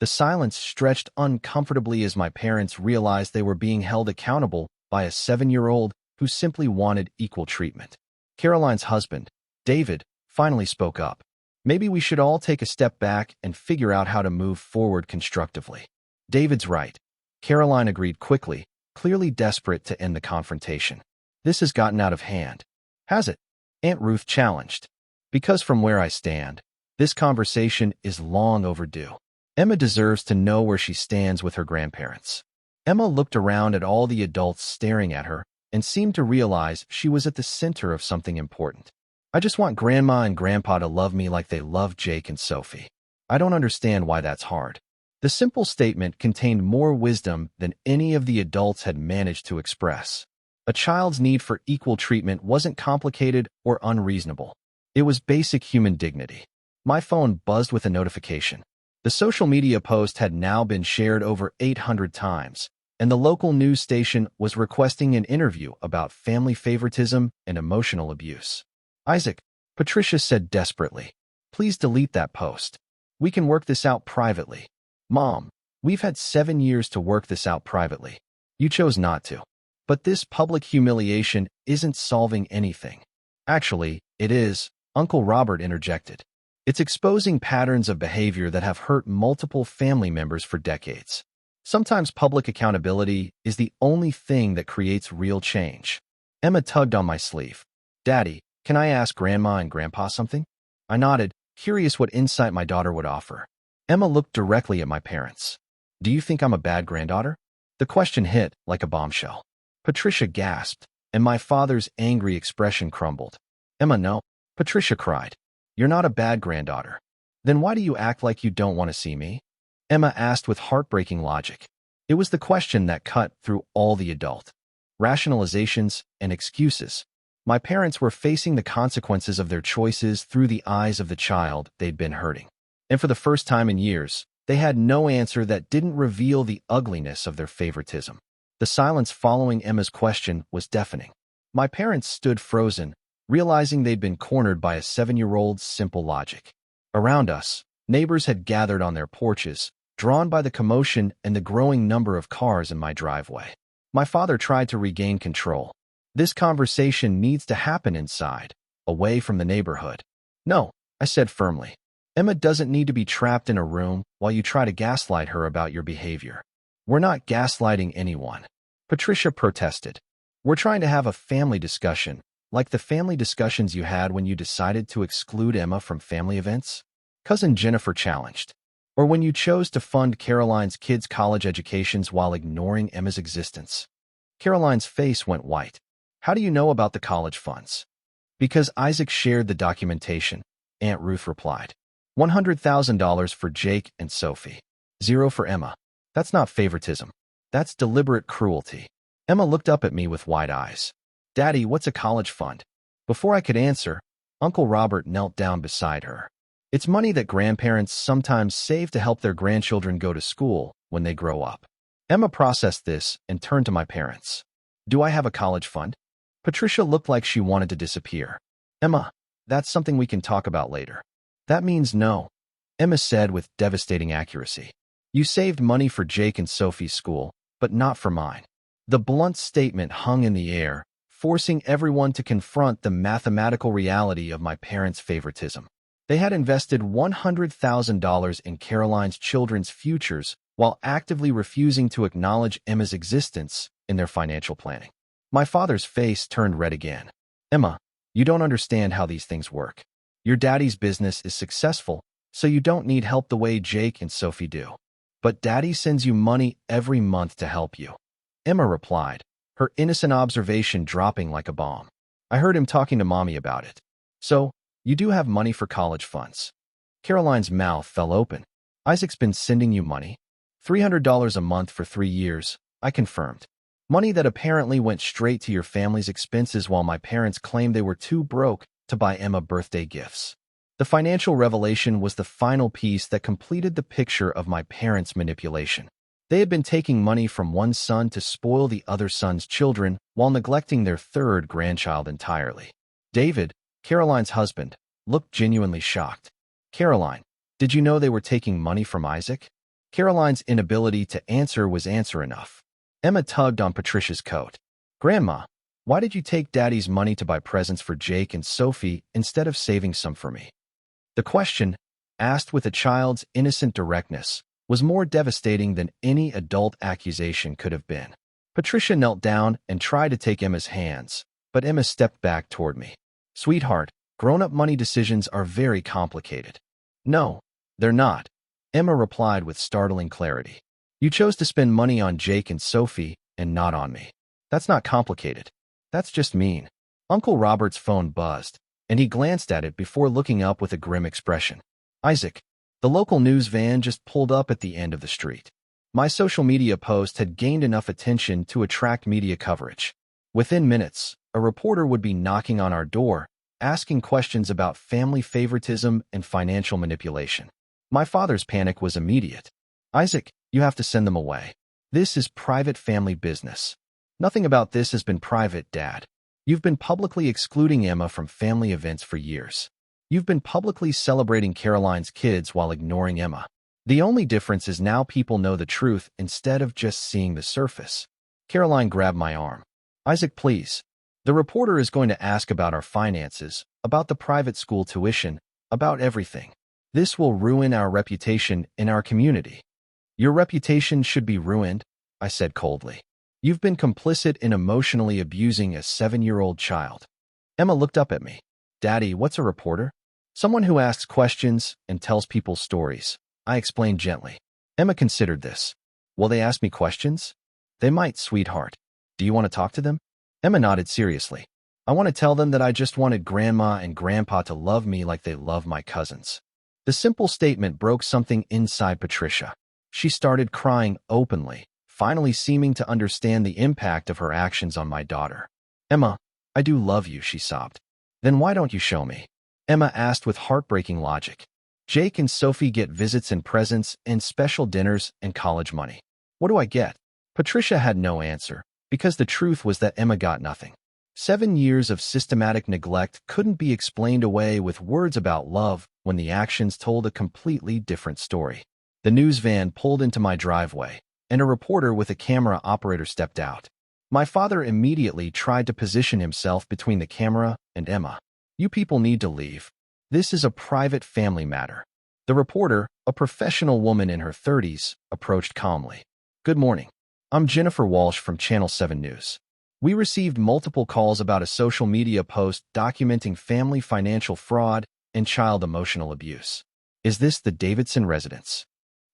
The silence stretched uncomfortably as my parents realized they were being held accountable by a 7-year-old who simply wanted equal treatment. Caroline's husband, David, finally spoke up. "Maybe we should all take a step back and figure out how to move forward constructively." "David's right," Caroline agreed quickly, clearly desperate to end the confrontation. "This has gotten out of hand." "Has it?" Aunt Ruth challenged. "Because from where I stand, this conversation is long overdue. Emma deserves to know where she stands with her grandparents." Emma looked around at all the adults staring at her and seemed to realize she was at the center of something important. "I just want Grandma and Grandpa to love me like they love Jake and Sophie. I don't understand why that's hard." The simple statement contained more wisdom than any of the adults had managed to express. A child's need for equal treatment wasn't complicated or unreasonable. It was basic human dignity. My phone buzzed with a notification. The social media post had now been shared over 800 times, and the local news station was requesting an interview about family favoritism and emotional abuse. "Isaac," Patricia said desperately, "please delete that post." We can work this out privately. Mom, we've had 7 years to work this out privately. You chose not to. But this public humiliation isn't solving anything. Actually, it is, Uncle Robert interjected. It's exposing patterns of behavior that have hurt multiple family members for decades. Sometimes public accountability is the only thing that creates real change. Emma tugged on my sleeve. Daddy, can I ask Grandma and Grandpa something? I nodded, curious what insight my daughter would offer. Emma looked directly at my parents. Do you think I'm a bad granddaughter? The question hit like a bombshell. Patricia gasped, and my father's angry expression crumbled. Emma, no. Patricia cried. You're not a bad granddaughter. Then why do you act like you don't want to see me? Emma asked with heartbreaking logic. It was the question that cut through all the adult rationalizations and excuses. My parents were facing the consequences of their choices through the eyes of the child they'd been hurting. And for the first time in years, they had no answer that didn't reveal the ugliness of their favoritism. The silence following Emma's question was deafening. My parents stood frozen, realizing they'd been cornered by a 7-year-old's simple logic. Around us, neighbors had gathered on their porches, drawn by the commotion and the growing number of cars in my driveway. My father tried to regain control. This conversation needs to happen inside, away from the neighborhood. No, I said firmly. Emma doesn't need to be trapped in a room while you try to gaslight her about your behavior. We're not gaslighting anyone. Patricia protested. We're trying to have a family discussion, like the family discussions you had when you decided to exclude Emma from family events? Cousin Jennifer challenged. Or when you chose to fund Caroline's kids' college educations while ignoring Emma's existence. Caroline's face went white. How do you know about the college funds? Because Isaac shared the documentation, Aunt Ruth replied. $100,000 for Jake and Sophie. 0 for Emma. That's not favoritism. That's deliberate cruelty. Emma looked up at me with wide eyes. Daddy, what's a college fund? Before I could answer, Uncle Robert knelt down beside her. It's money that grandparents sometimes save to help their grandchildren go to school when they grow up. Emma processed this and turned to my parents. Do I have a college fund? Patricia looked like she wanted to disappear. Emma, that's something we can talk about later. That means no, Emma said with devastating accuracy. You saved money for Jake and Sophie's school, but not for mine. The blunt statement hung in the air, forcing everyone to confront the mathematical reality of my parents' favoritism. They had invested $100,000 in Caroline's children's futures while actively refusing to acknowledge Emma's existence in their financial planning. My father's face turned red again. Emma, you don't understand how these things work. Your daddy's business is successful, so you don't need help the way Jake and Sophie do. But daddy sends you money every month to help you. Emma replied, her innocent observation dropping like a bomb. I heard him talking to mommy about it. So, you do have money for college funds. Caroline's mouth fell open. Isaac's been sending you money? $300 a month for 3 years, I confirmed. Money that apparently went straight to your family's expenses while my parents claimed they were too broke to buy Emma birthday gifts. The financial revelation was the final piece that completed the picture of my parents' manipulation. They had been taking money from one son to spoil the other son's children while neglecting their third grandchild entirely. David, Caroline's husband, looked genuinely shocked. Caroline, did you know they were taking money from Isaac? Caroline's inability to answer was answer enough. Emma tugged on Patricia's coat. Grandma, why did you take Daddy's money to buy presents for Jake and Sophie instead of saving some for me? The question, asked with a child's innocent directness, was more devastating than any adult accusation could have been. Patricia knelt down and tried to take Emma's hands, but Emma stepped back toward me. Sweetheart, grown-up money decisions are very complicated. No, they're not, Emma replied with startling clarity. You chose to spend money on Jake and Sophie and not on me. That's not complicated. That's just mean. Uncle Robert's phone buzzed, and he glanced at it before looking up with a grim expression. Isaac, the local news van just pulled up at the end of the street. My social media post had gained enough attention to attract media coverage. Within minutes, a reporter would be knocking on our door, asking questions about family favoritism and financial manipulation. My father's panic was immediate. Isaac, you have to send them away. This is private family business. Nothing about this has been private, Dad. You've been publicly excluding Emma from family events for years. You've been publicly celebrating Caroline's kids while ignoring Emma. The only difference is now people know the truth instead of just seeing the surface. Caroline grabbed my arm. Isaac, please. The reporter is going to ask about our finances, about the private school tuition, about everything. This will ruin our reputation in our community. Your reputation should be ruined, I said coldly. You've been complicit in emotionally abusing a 7-year-old child. Emma looked up at me. Daddy, what's a reporter? Someone who asks questions and tells people stories, I explained gently. Emma considered this. Will they ask me questions? They might, sweetheart. Do you want to talk to them? Emma nodded seriously. I want to tell them that I just wanted Grandma and Grandpa to love me like they love my cousins. The simple statement broke something inside Patricia. She started crying openly, finally seeming to understand the impact of her actions on my daughter. Emma, I do love you, she sobbed. Then why don't you show me? Emma asked with heartbreaking logic. Jake and Sophie get visits and presents and special dinners and college money. What do I get? Patricia had no answer, because the truth was that Emma got nothing. 7 years of systematic neglect couldn't be explained away with words about love when the actions told a completely different story. The news van pulled into my driveway, and a reporter with a camera operator stepped out. My father immediately tried to position himself between the camera and Emma. You people need to leave. This is a private family matter. The reporter, a professional woman in her 30s, approached calmly. Good morning. I'm Jennifer Walsh from Channel 7 News. We received multiple calls about a social media post documenting family financial fraud and child emotional abuse. Is this the Davidson residence?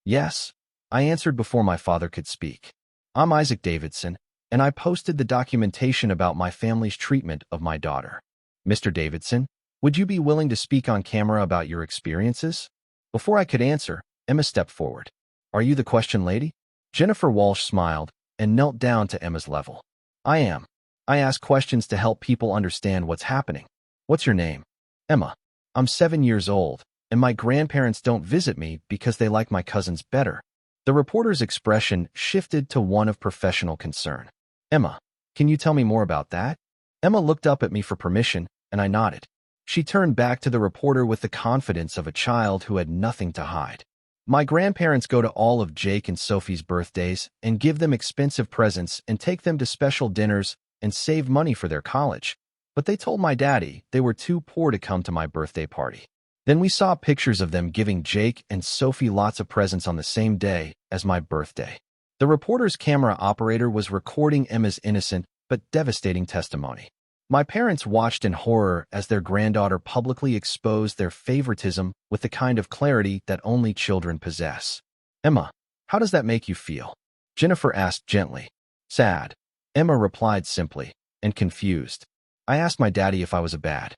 Yes, I answered before my father could speak. I'm Isaac Davidson, and I posted the documentation about my family's treatment of my daughter. Mr. Davidson, would you be willing to speak on camera about your experiences? Before I could answer, Emma stepped forward. Are you the question lady? Jennifer Walsh smiled and knelt down to Emma's level. I am. I ask questions to help people understand what's happening. What's your name? Emma. I'm 7 years old, and my grandparents don't visit me because they like my cousins better. The reporter's expression shifted to one of professional concern. Emma, can you tell me more about that? Emma looked up at me for permission, and I nodded. She turned back to the reporter with the confidence of a child who had nothing to hide. My grandparents go to all of Jake and Sophie's birthdays and give them expensive presents and take them to special dinners and save money for their college. But they told my daddy they were too poor to come to my birthday party. Then we saw pictures of them giving Jake and Sophie lots of presents on the same day as my birthday. The reporter's camera operator was recording Emma's innocent but devastating testimony. My parents watched in horror as their granddaughter publicly exposed their favoritism with the kind of clarity that only children possess. Emma, how does that make you feel? Jennifer asked gently. Sad. Emma replied simply, and confused. I asked my daddy if I was a bad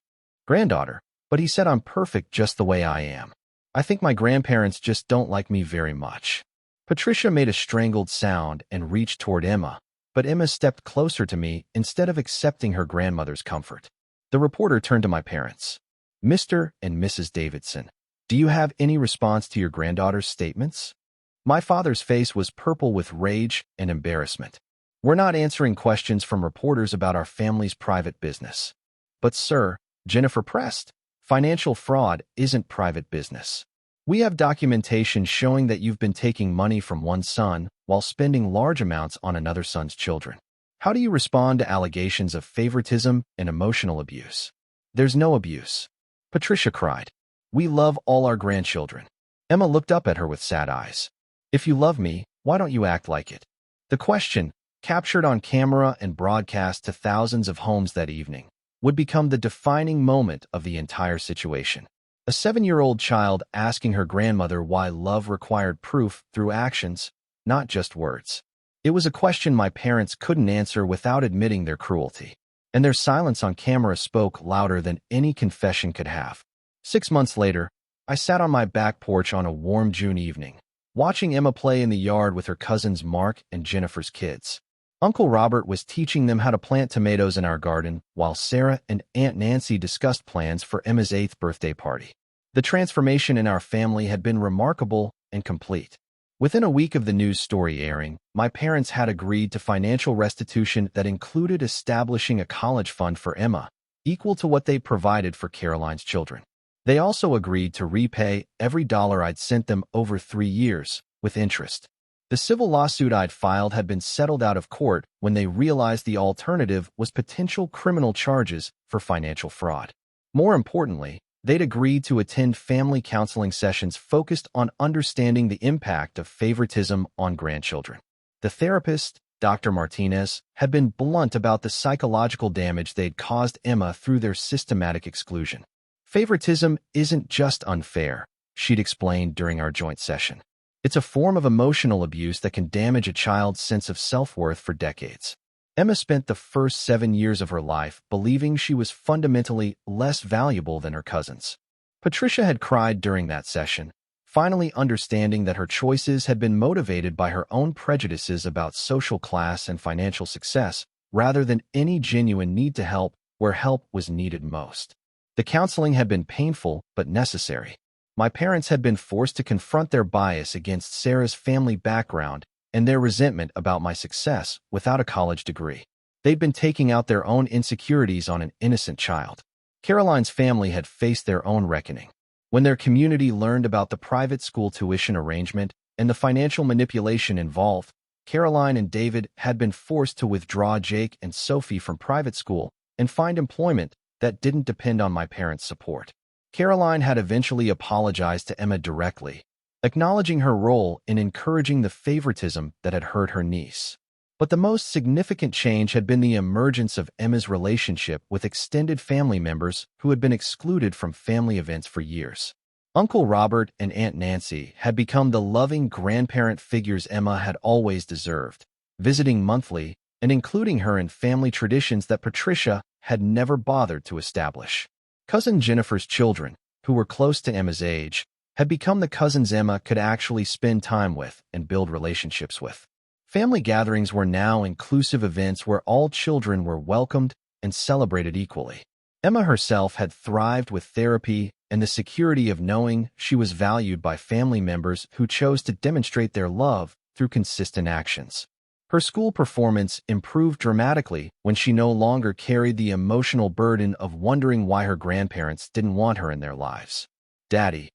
granddaughter, but he said I'm perfect just the way I am. I think my grandparents just don't like me very much. Patricia made a strangled sound and reached toward Emma, but Emma stepped closer to me instead of accepting her grandmother's comfort. The reporter turned to my parents. Mr. and Mrs. Davidson, do you have any response to your granddaughter's statements? My father's face was purple with rage and embarrassment. We're not answering questions from reporters about our family's private business. But sir, Jennifer pressed, financial fraud isn't private business. We have documentation showing that you've been taking money from one son while spending large amounts on another son's children. How do you respond to allegations of favoritism and emotional abuse? There's no abuse. Patricia cried. We love all our grandchildren. Emma looked up at her with sad eyes. If you love me, why don't you act like it? The question, captured on camera and broadcast to thousands of homes that evening, would become the defining moment of the entire situation. A 7-year-old child asking her grandmother why love required proof through actions, not just words. It was a question my parents couldn't answer without admitting their cruelty, and their silence on camera spoke louder than any confession could have. 6 months later, I sat on my back porch on a warm June evening, watching Emma play in the yard with her cousins Mark and Jennifer's kids. Uncle Robert was teaching them how to plant tomatoes in our garden, while Sarah and Aunt Nancy discussed plans for Emma's 8th birthday party. The transformation in our family had been remarkable and complete. Within a week of the news story airing, my parents had agreed to financial restitution that included establishing a college fund for Emma, equal to what they provided for Caroline's children. They also agreed to repay every dollar I'd sent them over 3 years, with interest. The civil lawsuit I'd filed had been settled out of court when they realized the alternative was potential criminal charges for financial fraud. More importantly, they'd agreed to attend family counseling sessions focused on understanding the impact of favoritism on grandchildren. The therapist, Dr. Martinez, had been blunt about the psychological damage they'd caused Emma through their systematic exclusion. Favoritism isn't just unfair, she'd explained during our joint session. It's a form of emotional abuse that can damage a child's sense of self-worth for decades. Emma spent the first 7 years of her life believing she was fundamentally less valuable than her cousins. Patricia had cried during that session, finally understanding that her choices had been motivated by her own prejudices about social class and financial success, rather than any genuine need to help where help was needed most. The counseling had been painful but necessary. My parents had been forced to confront their bias against Sarah's family background and their resentment about my success without a college degree. They'd been taking out their own insecurities on an innocent child. Caroline's family had faced their own reckoning. When their community learned about the private school tuition arrangement and the financial manipulation involved, Caroline and David had been forced to withdraw Jake and Sophie from private school and find employment that didn't depend on my parents' support. Caroline had eventually apologized to Emma directly, acknowledging her role in encouraging the favoritism that had hurt her niece. But the most significant change had been the emergence of Emma's relationship with extended family members who had been excluded from family events for years. Uncle Robert and Aunt Nancy had become the loving grandparent figures Emma had always deserved, visiting monthly and including her in family traditions that Patricia had never bothered to establish. Cousin Jennifer's children, who were close to Emma's age, had become the cousins Emma could actually spend time with and build relationships with. Family gatherings were now inclusive events where all children were welcomed and celebrated equally. Emma herself had thrived with therapy and the security of knowing she was valued by family members who chose to demonstrate their love through consistent actions. Her school performance improved dramatically when she no longer carried the emotional burden of wondering why her grandparents didn't want her in their lives. "Daddy,"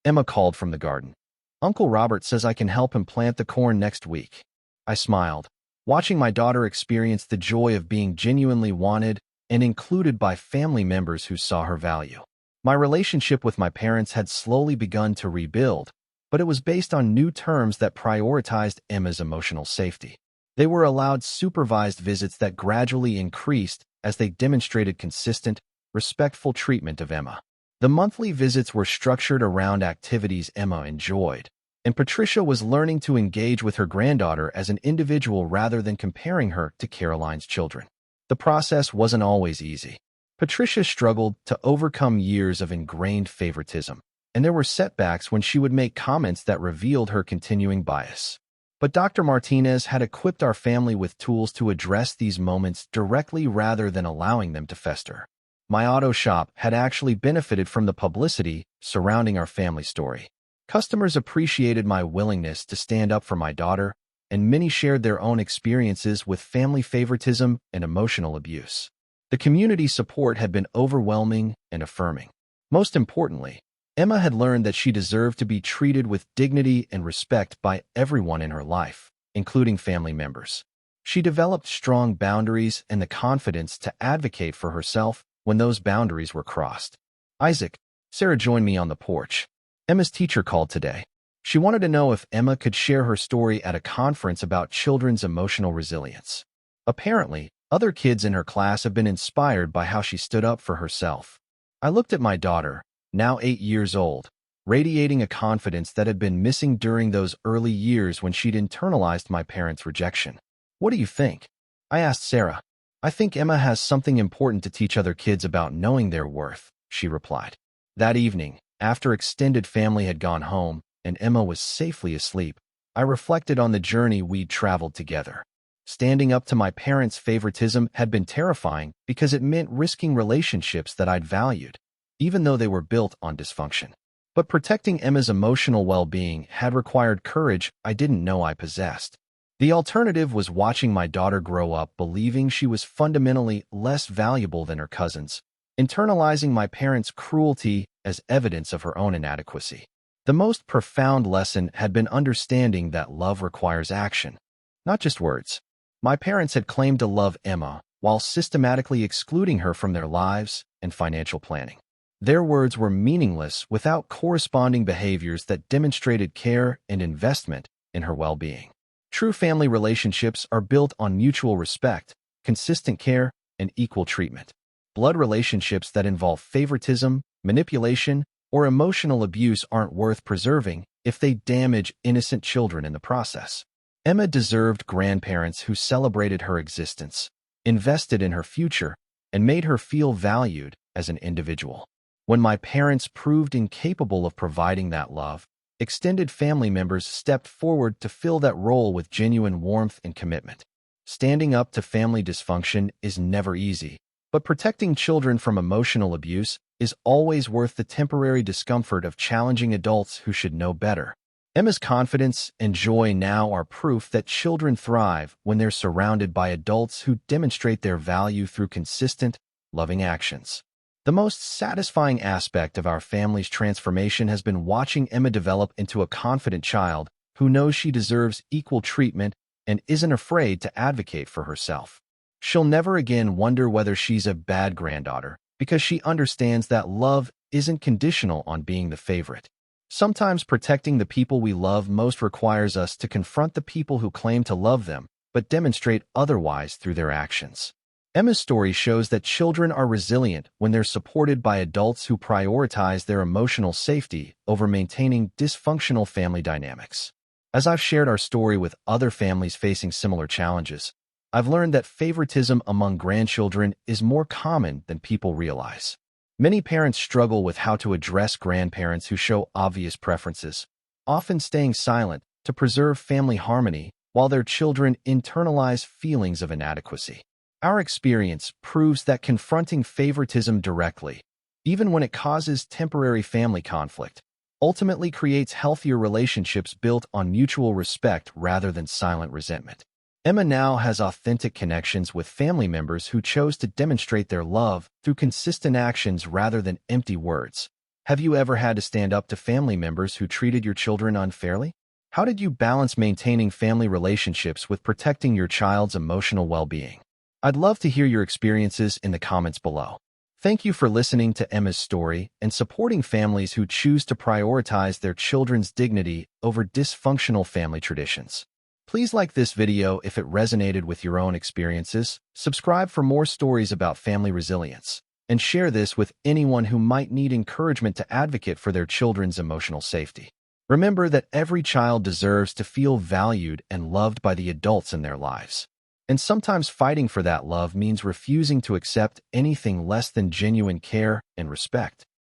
Emma called from the garden. "Uncle Robert says I can help him plant the corn next week." I smiled, watching my daughter experience the joy of being genuinely wanted and included by family members who saw her value. My relationship with my parents had slowly begun to rebuild, but it was based on new terms that prioritized Emma's emotional safety. They were allowed supervised visits that gradually increased as they demonstrated consistent, respectful treatment of Emma. The monthly visits were structured around activities Emma enjoyed, and Patricia was learning to engage with her granddaughter as an individual rather than comparing her to Caroline's children. The process wasn't always easy. Patricia struggled to overcome years of ingrained favoritism, and there were setbacks when she would make comments that revealed her continuing bias. But Dr. Martinez had equipped our family with tools to address these moments directly rather than allowing them to fester. My auto shop had actually benefited from the publicity surrounding our family story. Customers appreciated my willingness to stand up for my daughter, and many shared their own experiences with family favoritism and emotional abuse. The community support had been overwhelming and affirming. Most importantly, Emma had learned that she deserved to be treated with dignity and respect by everyone in her life, including family members. She developed strong boundaries and the confidence to advocate for herself when those boundaries were crossed. "Isaac," Sarah joined me on the porch. "Emma's teacher called today. She wanted to know if Emma could share her story at a conference about children's emotional resilience. Apparently, other kids in her class have been inspired by how she stood up for herself." I looked at my daughter, now 8 years old, radiating a confidence that had been missing during those early years when she'd internalized my parents' rejection. "What do you think?" I asked Sarah. "I think Emma has something important to teach other kids about knowing their worth," she replied. That evening, after extended family had gone home and Emma was safely asleep, I reflected on the journey we'd traveled together. Standing up to my parents' favoritism had been terrifying because it meant risking relationships that I'd valued, even though they were built on dysfunction. But protecting Emma's emotional well-being had required courage I didn't know I possessed. The alternative was watching my daughter grow up believing she was fundamentally less valuable than her cousins internalizing my parents' cruelty as evidence of her own inadequacy. The most profound lesson had been understanding that love requires action, not just words. My parents had claimed to love Emma while systematically excluding her from their lives and financial planning. Their words were meaningless without corresponding behaviors that demonstrated care and investment in her well-being. True family relationships are built on mutual respect, consistent care, and equal treatment. Blood relationships that involve favoritism, manipulation, or emotional abuse aren't worth preserving if they damage innocent children in the process. Emma deserved grandparents who celebrated her existence, invested in her future, and made her feel valued as an individual. When my parents proved incapable of providing that love, extended family members stepped forward to fill that role with genuine warmth and commitment. Standing up to family dysfunction is never easy, but protecting children from emotional abuse is always worth the temporary discomfort of challenging adults who should know better. Emma's confidence and joy now are proof that children thrive when they're surrounded by adults who demonstrate their value through consistent, loving actions. The most satisfying aspect of our family's transformation has been watching Emma develop into a confident child who knows she deserves equal treatment and isn't afraid to advocate for herself. She'll never again wonder whether she's a bad granddaughter, because she understands that love isn't conditional on being the favorite. Sometimes protecting the people we love most requires us to confront the people who claim to love them, but demonstrate otherwise through their actions. Emma's story shows that children are resilient when they're supported by adults who prioritize their emotional safety over maintaining dysfunctional family dynamics. As I've shared our story with other families facing similar challenges, I've learned that favoritism among grandchildren is more common than people realize. Many parents struggle with how to address grandparents who show obvious preferences, often staying silent to preserve family harmony while their children internalize feelings of inadequacy. Our experience proves that confronting favoritism directly, even when it causes temporary family conflict, ultimately creates healthier relationships built on mutual respect rather than silent resentment. Emma now has authentic connections with family members who chose to demonstrate their love through consistent actions rather than empty words. Have you ever had to stand up to family members who treated your children unfairly? How did you balance maintaining family relationships with protecting your child's emotional well-being? I'd love to hear your experiences in the comments below. Thank you for listening to Emma's story and supporting families who choose to prioritize their children's dignity over dysfunctional family traditions. Please like this video if it resonated with your own experiences, subscribe for more stories about family resilience, and share this with anyone who might need encouragement to advocate for their children's emotional safety. Remember that every child deserves to feel valued and loved by the adults in their lives. And sometimes fighting for that love means refusing to accept anything less than genuine care and respect.